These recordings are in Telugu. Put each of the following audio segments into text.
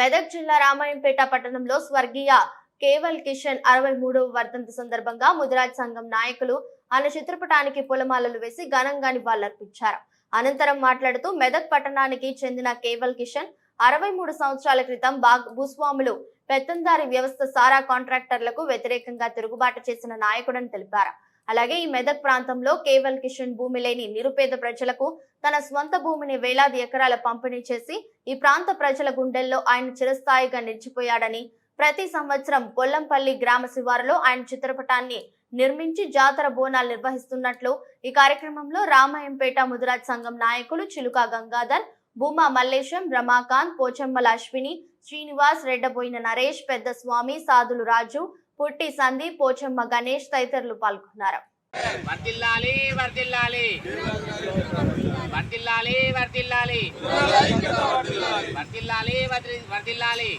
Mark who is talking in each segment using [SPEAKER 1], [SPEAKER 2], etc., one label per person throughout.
[SPEAKER 1] మెదక్ జిల్లా రామాయంపేట పట్టణంలో స్వర్గీయ కేవల్ కిషన్ 63వ వర్ధంతి సందర్భంగా ముదిరాజ్ సంఘం నాయకులు ఆయన చిత్రపటానికి పూలమాలలు వేసి ఘనంగా నివాళులర్పించారు. అనంతరం మాట్లాడుతూ మెదక్ పట్టణానికి చెందిన కేవల్ కిషన్ 63 సంవత్సరాల క్రితం భూస్వాములు పెత్తందారి వ్యవస్థ సారా కాంట్రాక్టర్లకు వ్యతిరేకంగా తిరుగుబాటు చేసిన నాయకుడని తెలిపారు. అలాగే ఈ మెదక్ ప్రాంతంలో కేవల్ కిషన్ భూమి లేని నిరుపేద ప్రజలకు తన స్వంత భూమిని వేలాది ఎకరాల పంపిణీ చేసి ఈ ప్రాంత ప్రజల గుండెల్లో ఆయన చిరస్థాయిగా నిలిచిపోయాడని, ప్రతి సంవత్సరం పొల్లంపల్లి గ్రామ శివారులో ఆయన చిత్రపటాన్ని నిర్మించి జాతర బోనాలు నిర్వహిస్తున్నట్లు ఈ కార్యక్రమంలో రామాయంపేట ముదిరాజ్ సంఘం నాయకులు చిలుక గంగాధర్, భూమా మల్లేశం, రమాకాంత్, పోచమ్మల అశ్విని, శ్రీనివాస్, రెడ్డబోయిన నరేష్, పెద్ద స్వామి, సాదులు రాజు, పుట్టి సంధి, పోచమ్మ గణేష్ తదితరులు పాల్గొన్నారు.
[SPEAKER 2] వర్ధిల్లాలి వర్ధిల్లాలి వర్ధిల్లాలి వర్ధిల్లాలి వర్ధిల్లాలి వర్ధిల్లాలి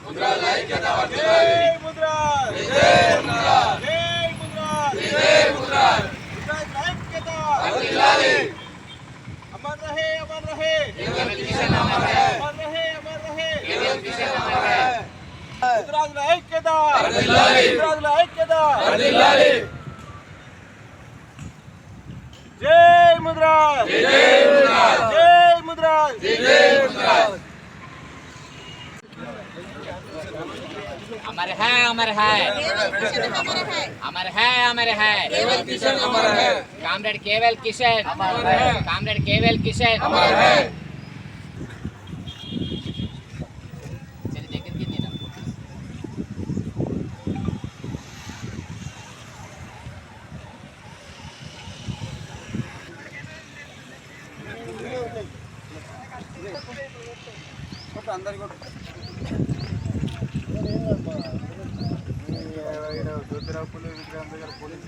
[SPEAKER 3] अमर रहे अमर रहे
[SPEAKER 2] केवल किशन अमर है,
[SPEAKER 3] अमर रहे अमर रहे
[SPEAKER 2] केवल किशन अमर है।
[SPEAKER 3] मुद्राज ऐक्यता मुद्राज ऐक्यता जय मुद्राज जय मुद्राज जय मुद्राज जय मुद्राज
[SPEAKER 2] अमर है अमर है अमर है अमर है
[SPEAKER 3] केवल किशन अमर है
[SPEAKER 2] कामरेड केवल किशन अमर है कामरेड केवल किशन
[SPEAKER 3] अमर है
[SPEAKER 2] चल जगत की देना
[SPEAKER 3] अंदर को జ్యోతిరావులు విగ్రహం దగ్గర పోలీస్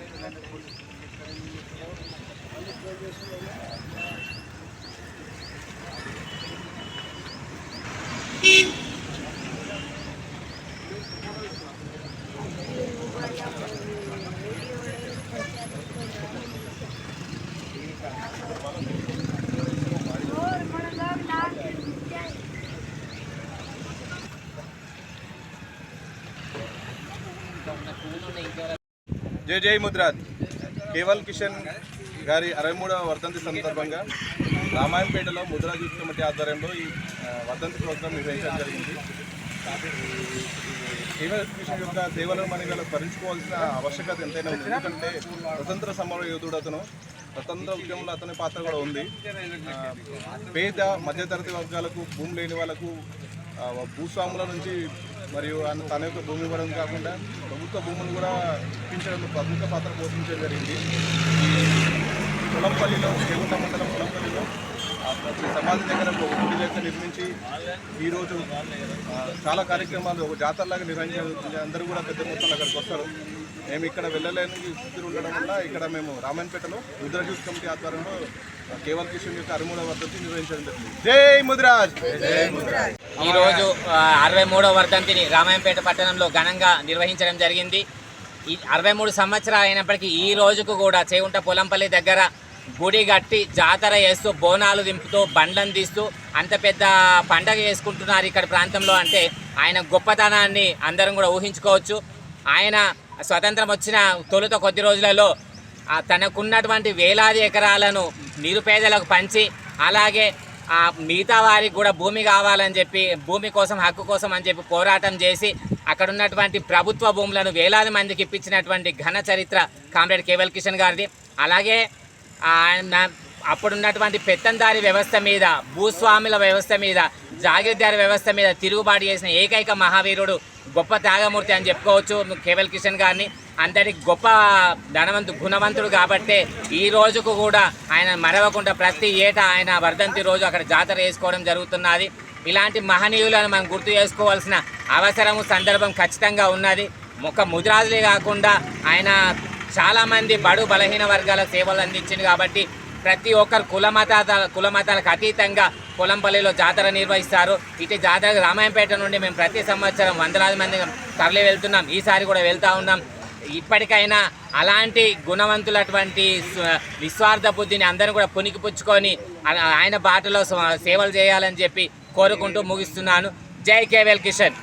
[SPEAKER 3] జై జై ముద్రాజ్ కేవల్ కిషన్ గారి 63వ వర్ధంతి సందర్భంగా రామాయంపేటలో ముద్రాజ్ యూత్ కమిటీ ఆధ్వర్యంలో ఈ వర్ధంతి ప్రోగ్రాం నిర్వహించడం జరిగింది. కేవల్ కిషన్ యొక్క సేవలను మనం స్మరించుకోవాల్సిన ఆవశ్యకత ఎంతైనా ఉంది. ఎందుకంటే స్వతంత్ర సమర యోధుడు అతను, స్వతంత్ర ఉద్యమంలో అతని పాత్ర కూడా ఉంది. పేద మధ్యతరగతి వర్గాలకు, భూమి లేని వాళ్ళకు భూస్వాముల నుంచి మరియు తన యొక్క భూమి ఇవ్వడం కాకుండా ప్రభుత్వ భూములు కూడా ఇప్పించడంలో ప్రముఖ పాత్ర పోషించడం జరిగింది. పొలంపల్లిలో, చేగుంట మండలం పొలంపల్లిలో ప్రతి సమాధి దగ్గర ఒక గుడి లెక్క నిర్మించి ఈరోజు చాలా కార్యక్రమాలు ఒక జాతరలాగా నిర్వహించే అందరూ కూడా పెద్ద మొత్తంలో అక్కడికి వస్తారు. మేము ఇక్కడ వెళ్ళలేని స్థితిలో ఉండడం వల్ల ఇక్కడ మేము రామాయణపేటలో ముద్రాజ్ యూత్ కమిటీ ఆధ్వర్యంలో కేవల్ కిషన్ యొక్క 63వ వర్ధంతి నిర్వహించడం జరిగింది. జై ముద్రాజ్.
[SPEAKER 2] ఈరోజు 63వ వర్ధంతిని రామాయంపేట పట్టణంలో ఘనంగా నిర్వహించడం జరిగింది. ఈ 63 సంవత్సరాలు అయినప్పటికీ ఈ రోజుకు కూడా చేగుంట పొలంపల్లి దగ్గర గుడి కట్టి జాతర చేస్తూ, బోనాలు దింపుతూ, బండ్లను తీస్తూ అంత పెద్ద పండగ చేసుకుంటున్నారు ఇక్కడ ప్రాంతంలో. అంటే ఆయన గొప్పతనాన్ని అందరం కూడా ఊహించుకోవచ్చు. ఆయన స్వతంత్రం వచ్చిన తొలుత కొద్ది రోజులలో తనకున్నటువంటి వేలాది ఎకరాలను నిరుపేదలకు పంచి, అలాగే మిగతా వారికి కూడా భూమి కావాలని చెప్పి, భూమి కోసం, హక్కు కోసం అని చెప్పి పోరాటం చేసి అక్కడ ఉన్నటువంటి ప్రభుత్వ భూములను వేలాది మందికి ఇప్పించినటువంటి ఘన చరిత్ర కామ్రేడ్ కేవల్ కిషన్ గారిది. అలాగే అప్పుడున్నటువంటి పెత్తందారి వ్యవస్థ మీద, భూస్వాముల వ్యవస్థ మీద, జాగీర్దారి వ్యవస్థ మీద తిరుగుబాటు చేసిన ఏకైక మహావీరుడు, గొప్ప త్యాగమూర్తి అని చెప్పుకోవచ్చు కేవల్ కిషన్ గారిని. అంతటి గొప్ప గుణవంతుడు కాబట్టే ఈ రోజుకు కూడా ఆయన మరవకుండా ప్రతి ఏటా ఆయన వర్ధంతి రోజు అక్కడ జాతర చేసుకోవడం జరుగుతున్నది. ఇలాంటి మహనీయులను మనం గుర్తు చేసుకోవాల్సిన అవసరము, సందర్భం ఖచ్చితంగా ఉన్నది. ఒక ముదిరాజులే కాకుండా ఆయన చాలామంది బడు బలహీన వర్గాల సేవలు అందించింది కాబట్టి ప్రతి ఒక్కరు కులమతాలకు అతీతంగా పొలంపల్లిలో జాతర నిర్వహిస్తారు. ఇటు జాతర రామాయంపేట నుండి మేము ప్రతి సంవత్సరం వందలాది మంది తరలి వెళ్తున్నాం. ఈసారి కూడా వెళ్తూ ఉన్నాం. ఇప్పటికైనా అలాంటి గుణవంతులటువంటి నిస్వార్థ బుద్ధిని అందరూ కూడా పుణికిపుచ్చుకొని ఆయన బాటలో సేవలు చేయాలని చెప్పి కోరుకుంటూ ముగిస్తున్నాను. జై కేవల్ కిషన్.